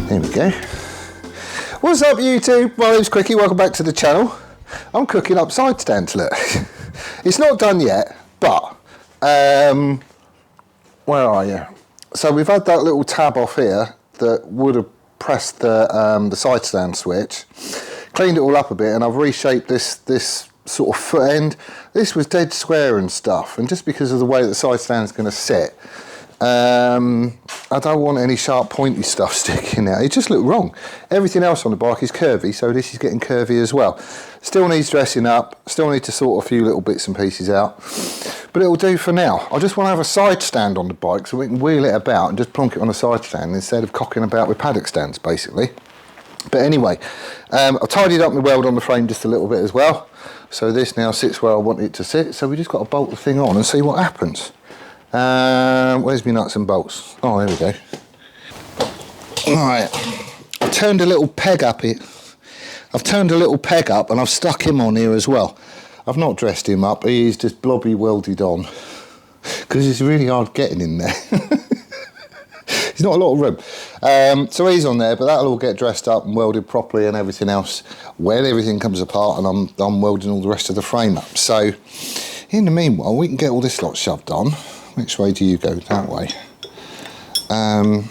There we go. What's up YouTube? My name's Quickie, welcome back to the channel. I'm cooking up side stands, look. It's not done yet, but, where are you? So we've had that little tab off here that would have pressed the side stand switch. Cleaned it all up a bit and I've reshaped this sort of foot end. This was dead square and stuff, and just because of the way that the side stand is going to sit, I don't want any sharp pointy stuff sticking out. It just looked wrong. Everything else on the bike is curvy, so this is getting curvy as well. Still needs dressing up, still need to sort a few little bits and pieces out, but it'll do for now. I just want to have a side stand on the bike so we can wheel it about and just plonk it on a side stand instead of cocking about with paddock stands basically. But anyway, I've tidied up my weld on the frame just a little bit as well, so this now sits where I want it to sit, so we just got to bolt the thing on and see what happens. Where's my nuts and bolts? Oh, there we go. Right, I've turned a little peg up here. I've turned a little peg up and I've stuck him on here as well. I've not dressed him up, he's just blobby welded on because it's really hard getting in there. There's not a lot of room. So he's on there, but that'll all get dressed up and welded properly and everything else when everything comes apart, and I'm welding all the rest of the frame up. So in the meanwhile, we can get all this lot shoved on. Which way do you go? That way. And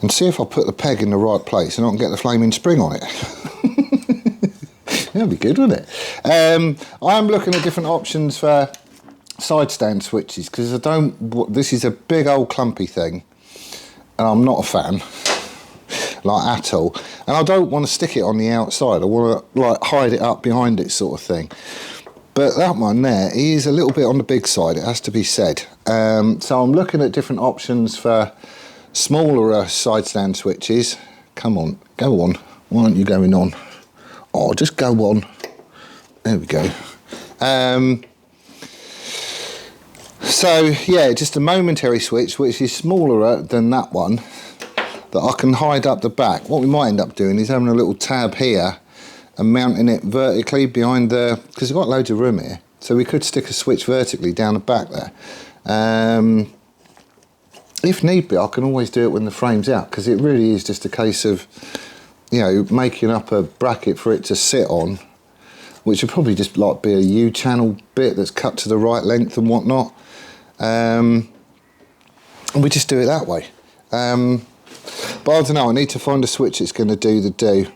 see if I put the peg in the right place and I can get the flaming spring on it. That'd be good, wouldn't it? I am looking at different options for side stand switches because this is a big old clumpy thing and I'm not a fan, like at all. And I don't want to stick it on the outside. I want to like hide it up behind it sort of thing. But that one there is a little bit on the big side, it has to be said. So I'm looking at different options for smaller side stand switches. Come on, go on. Why aren't you going on? Oh, just go on. There we go. So yeah, just a momentary switch, which is smaller than that one, that I can hide up the back. What we might end up doing is having a little tab here and mounting it vertically behind the, because we've got loads of room here, so we could stick a switch vertically down the back there. If need be, I can always do it when the frame's out, because it really is just a case of, you know, making up a bracket for it to sit on, which would probably just like be a U-channel bit that's cut to the right length and whatnot. And we just do it that way. But I don't know, I need to find a switch that's going to do the do.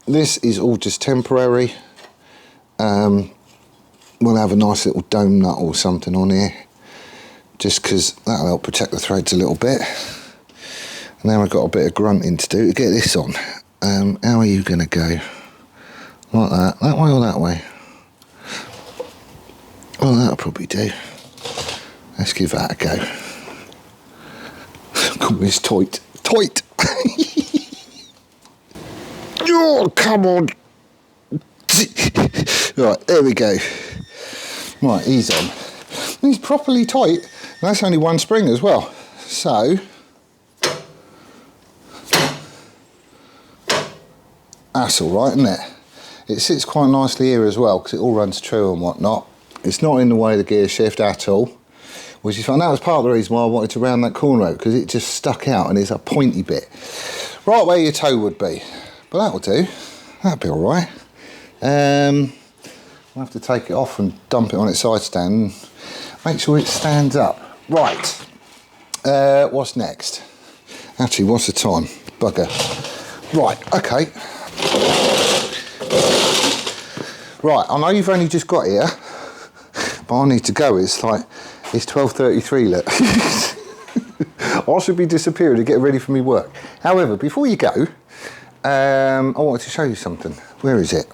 This is all just temporary. We'll have a nice little dome nut or something on here, just because that'll help protect the threads a little bit. And then we've got a bit of grunting to do to get this on. How are you going to go? Like that? That way or that way? Well, that'll probably do. Let's give that a go. Call this tight. Tight! Oh, come on! Right, there we go. Right, he's on. He's properly tight. And that's only one spring as well. So, that's all right, isn't it? It sits quite nicely here as well, because it all runs true and whatnot. It's not in the way of the gear shift at all, which is fun. That was part of the reason why I wanted to round that corner out, because it just stuck out and it's a pointy bit. Right where your toe would be. But that'll do. That'll be all right. I'll have to take it off and dump it on its side stand and make sure it stands up. Right. What's next? Actually, what's the time? Bugger. Right, okay. Right, I know you've only just got here, but I need to go. It's like It's 12:33, look. I should be disappearing to get ready for me work. However, before you go, I wanted to show you something. Where is it?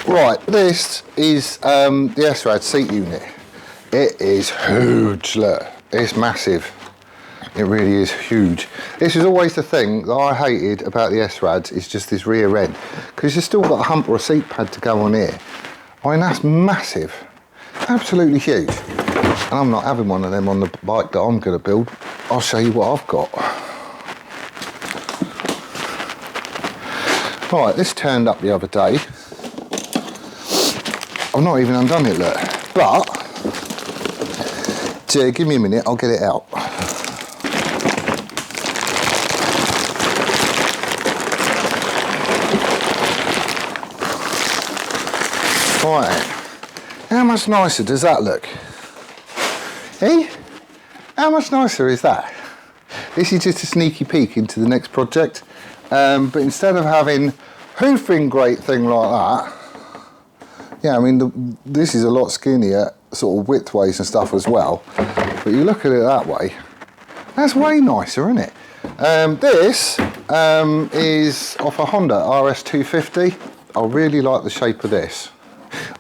Right, this is the S-Rad seat unit. It is huge, look. It's massive. It really is huge. This is always the thing that I hated about the S-Rads, is just this rear end. Because you've still got a hump or a seat pad to go on here. I mean, that's massive. Absolutely huge. And I'm not having one of them on the bike that I'm going to build. I'll show you what I've got. Right, this turned up the other day. I've not even undone it, look. But, give me a minute, I'll get it out. Right, how much nicer does that look? Eh? How much nicer is that? This is just a sneaky peek into the next project, but instead of having hoofing great thing like that, yeah, I mean, this is a lot skinnier, sort of widthways and stuff as well, but you look at it that way, that's way nicer, isn't it? This is off a Honda RS250. I really like the shape of this.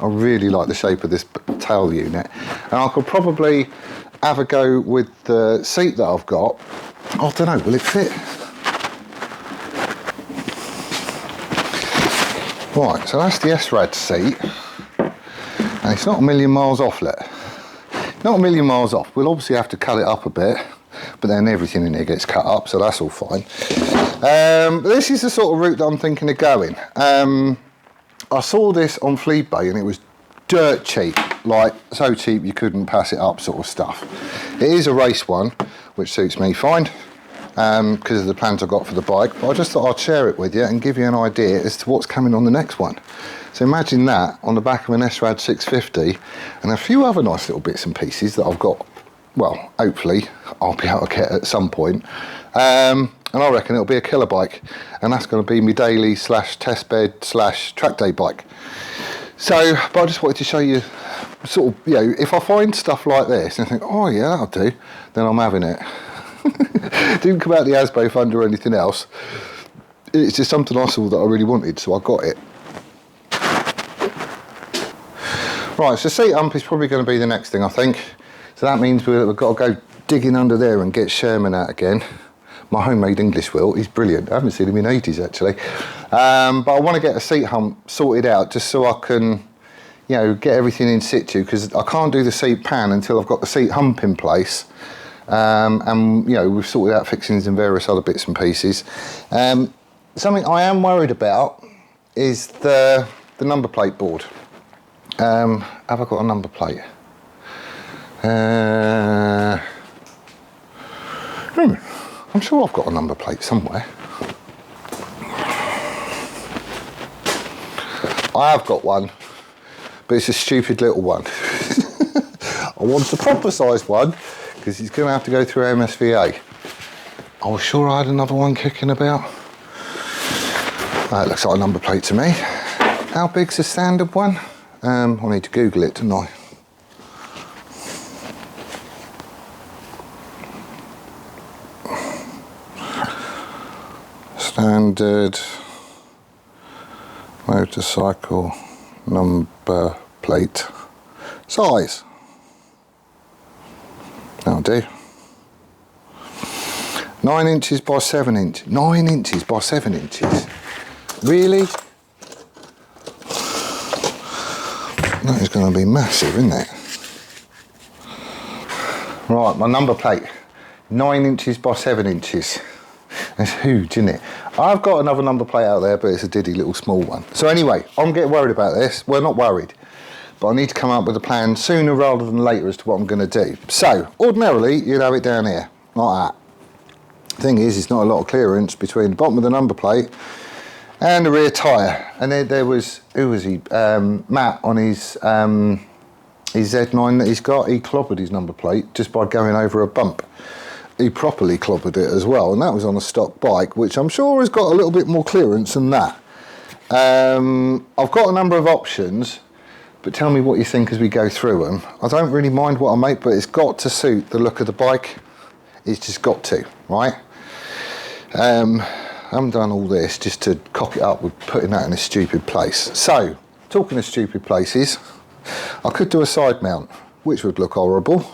I really like the shape of this tail unit, and I could probably have a go with the seat that I've got. I don't know, will it fit? Right, so that's the S-Rad seat, and it's not a million miles off, look. Not a million miles off. We'll obviously have to cut it up a bit, but then everything in here gets cut up, so that's all fine. But this is the sort of route that I'm thinking of going. I saw this on Fleabay and it was dirt cheap, like so cheap you couldn't pass it up sort of stuff. It is a race one, which suits me fine, because of the plans I've got for the bike, but I just thought I'd share it with you and give you an idea as to what's coming on the next one. So imagine that on the back of an S-Rad 650 and a few other nice little bits and pieces that I've got, well, hopefully I'll be able to get at some point. And I reckon it'll be a killer bike, and that's going to be my daily / test bed / track day bike. So, but I just wanted to show you sort of, you know, if I find stuff like this and think, oh yeah, that'll do, then I'm having it. Didn't come out the ASBO fund or anything else. It's just something I saw that I really wanted, so I got it. Right, so seat hump is probably going to be the next thing, I think. So that means we've got to go digging under there and get Sherman out again. My homemade English wheel, he's brilliant. I haven't seen him in ages actually. But I want to get a seat hump sorted out just so I can, you know, get everything in situ, because I can't do the seat pan until I've got the seat hump in place. And you know, we've sorted out fixings and various other bits and pieces. Something I am worried about is the number plate board. Have I got a number plate? I'm sure I've got a number plate somewhere. I have got one, but it's a stupid little one. I want a proper sized one, because he's going to have to go through MSVA. I was sure I had another one kicking about. That looks like a number plate to me. How big's the standard one? I need to Google it, don't I? Standard motorcycle number plate size. That'll do. 9 inches by 7 inches. 9 inches by 7 inches. Really? That is going to be massive, isn't it? Right, my number plate. 9 inches by 7 inches. That's huge, isn't it? I've got another number plate out there, but it's a diddy little small one. So anyway, I'm getting worried about this. Well, not worried, but I need to come up with a plan sooner rather than later as to what I'm going to do. So, ordinarily, you'd have it down here, like that. Thing is, it's not a lot of clearance between the bottom of the number plate and the rear tyre. And there was, who was he? Matt on his Z9 that he's got. He clobbered his number plate just by going over a bump. He properly clobbered it as well, and that was on a stock bike, which I'm sure has got a little bit more clearance than that. I've got a number of options, but tell me what you think as we go through them. I don't really mind what I make, but it's got to suit the look of the bike. It's just got to, right? I haven't done all this just to cock it up with putting that in a stupid place. So, talking of stupid places, I could do a side mount, which would look horrible,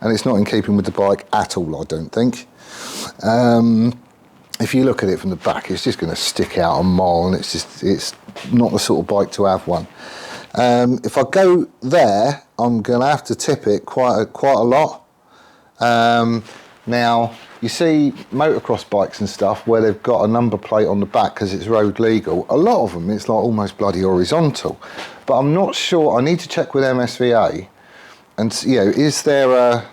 and it's not in keeping with the bike at all, I don't think. If you look at it from the back, it's just going to stick out a mile, and it's not the sort of bike to have one. If I go there, I'm going to have to tip it quite a lot. Now, you see motocross bikes and stuff where they've got a number plate on the back because it's road legal. A lot of them, it's like almost bloody horizontal. But I'm not sure. I need to check with MSVA, and you know, is there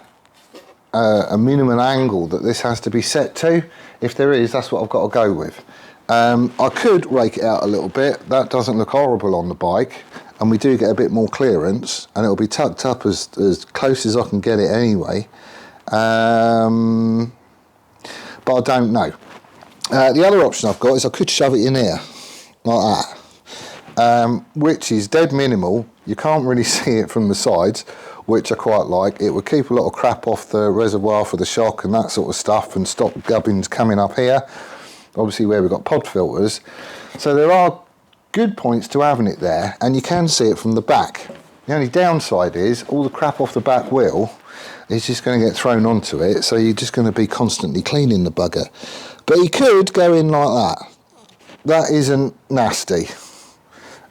a minimum angle that this has to be set to? If there is, that's what I've got to go with. I could rake it out a little bit. That doesn't look horrible on the bike, and we do get a bit more clearance, and it'll be tucked up as close as I can get it anyway. But I don't know. The other option I've got is I could shove it in here like that, which is dead minimal. You can't really see it from the sides, which I quite like. It would keep a lot of crap off the reservoir for the shock and that sort of stuff, and stop gubbins coming up here, obviously where we've got pod filters. So there are good points to having it there, and you can see it from the back. The only downside is all the crap off the back wheel is just going to get thrown onto it, so you're just going to be constantly cleaning the bugger. But you could go in like that. That isn't nasty.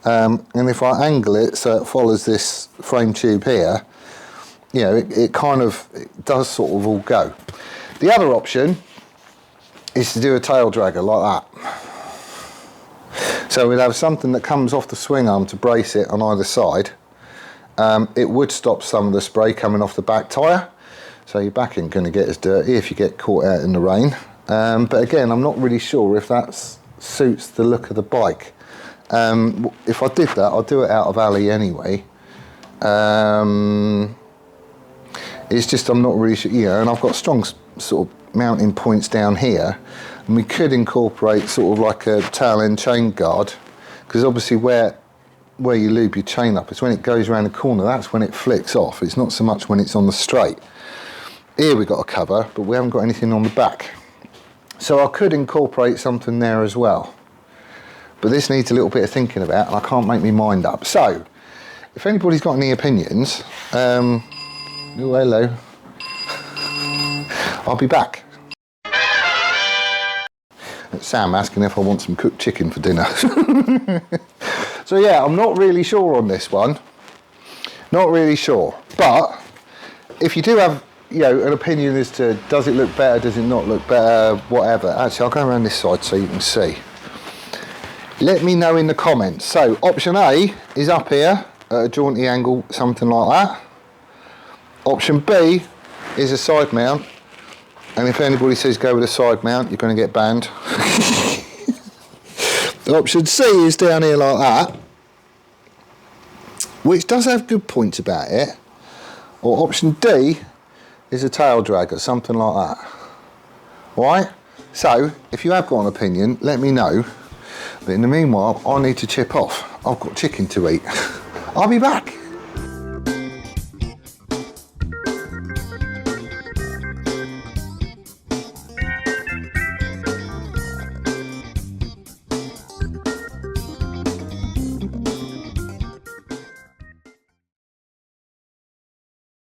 And if I angle it so it follows this frame tube here, you know, it does sort of all go. The other option is to do a tail dragger like that. So we'd have something that comes off the swing arm to brace it on either side. It would stop some of the spray coming off the back tyre, so your back ain't going to get as dirty if you get caught out in the rain. But again, I'm not really sure if that suits the look of the bike. If I did that, I'd do it out of alley anyway. It's just I'm not really sure, you know, and I've got strong sort of mounting points down here, and we could incorporate sort of like a tail end chain guard, because obviously where you lube your chain up, it's when it goes around the corner, that's when it flicks off. It's not so much when it's on the straight. Here we've got a cover, but we haven't got anything on the back. So I could incorporate something there as well. But this needs a little bit of thinking about, and I can't make my mind up. So, if anybody's got any opinions, oh hello, I'll be back. That's Sam asking if I want some cooked chicken for dinner. So yeah, I'm not really sure on this one. Not really sure. But if you do have, you know, an opinion as to does it look better, does it not look better, whatever. Actually, I'll go around this side so you can see. Let me know in the comments. So option A is up here at a jaunty angle, something like that. Option B is a side mount. And if anybody says go with a side mount, you're going to get banned. Option C is down here like that, which does have good points about it. Or option D is a tail dragger, something like that. Right? So, if you have got an opinion, let me know. But in the meanwhile, I need to chip off. I've got chicken to eat. I'll be back.